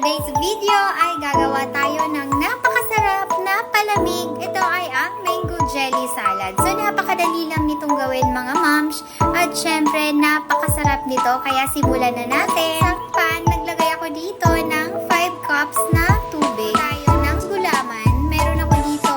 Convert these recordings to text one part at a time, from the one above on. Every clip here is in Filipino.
today's video ay gagawa tayo ng napakasarap na palamig. Ito ay ang mango jelly salad. So napakadali lang nitong gawin mga moms. At syempre napakasarap nito kaya simulan na natin. Sa pan, naglagay ako dito ng 5 cups na tubig. Tayo ng gulaman. Meron ako dito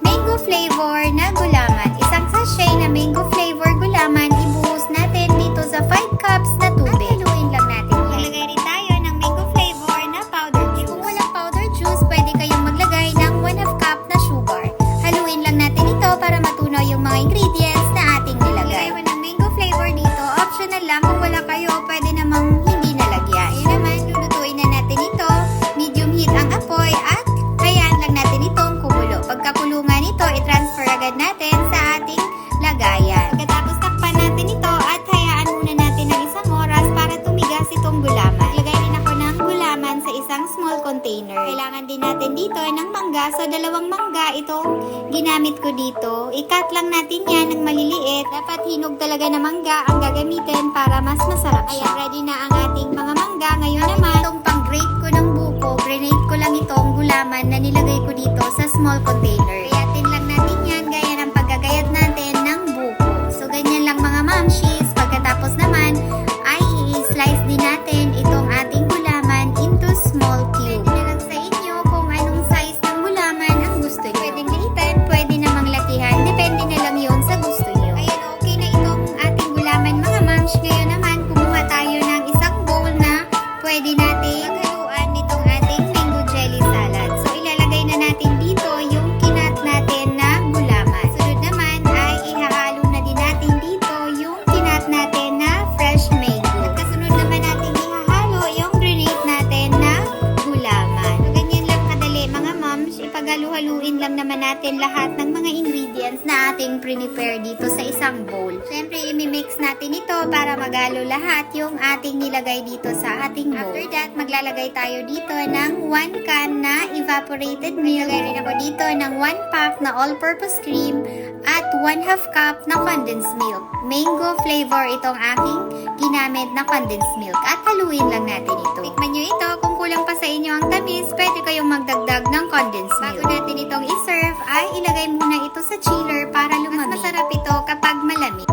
mango flavor na gulaman. Isang sachet na mango flavor gulaman. Ibuhos natin dito sa 5 cups na tubig. At haluin lang natin yan. Maglagay rin tayo ng mango flavor na powder juice. Kung walang powder juice, pwede kayong maglagay ng 1/2 cup na sugar. Haluin lang natin ito para matunaw yung mga ingredients na ating nilagay. Lagay ng mango flavor dito. Optional lang. Kung wala kayo, pwede namang hindi nalagyan. Ayun naman, lulutuin na natin ito. Medium heat ang apoy at hayaan lang natin itong kumulo. Pagkakulungan ito, i-transfer agad natin sa ating lagayan. Pagkatapos takpan natin ito at hayaan muna natin ng isang oras para tumigas itong gulaman. Ilagay rin ako ng gulaman sa isang small container. Kailangan din natin dito ng mangga. So, 2 mangga itong ginamit ko dito. I-cut lang natin yan ng maliliit. Dapat hinog talaga na mangga ang gagamitin para mas masarap siya. Ayan, ready na ang ating mga mangga. Ngayon naman, itong pang-grate ko ng buko, grenade ko lang itong gulaman na nilagay ko dito sa small container. Gayatin lang natin yan gaya ng paggagayat natin ng buko. So, ganyan lang mga mamshis. Pagkatapos naman, ay i-slice din natin itong ating gulaman into small cube. Pwede na lang sa inyo kung anong size ng gulaman ang gusto nyo. Pwedeng liitan, pwede namang lakihan. Depende na lang yun sa gusto nyo. Ayan, okay na itong ating gulaman mga mams. Ngayon naman, kumuha tayo ng isang bowl na pwede nating haluan nitong ating mango jelly salad. So, ilalagay na natin dito yung kinat natin na gulaman. Sunod naman ay ihahalo na din natin dito yung kinat natin na fresh mango. At kasunod naman natin ihahalo yung grenade natin na gulaman. So, ganyan lang kadali mga moms. Ipaghalu-haluin lang naman natin lahat ng mga ingredients na ating prepare dito sa isang bowl. Siyempre, imi-mix natin ito para magalo lahat yung ating nilagay dito sa ating bowl. After that, maglalagay tayo dito ng 1 can na evaporated milk. Lagay rin ako dito ng 1 pack na all-purpose cream at 1/2 cup na condensed milk. Mango flavor itong aking ginamit na condensed milk. At haluin lang natin ito. Tikman nyo ito. Kung kulang pa sa inyo ang tamis, pwede kayong magdagdag ng condensed milk. Bago natin itong iserve, ay ilagay muna ito sa chiller para lumamig. Mas masarap ito kapag malamig.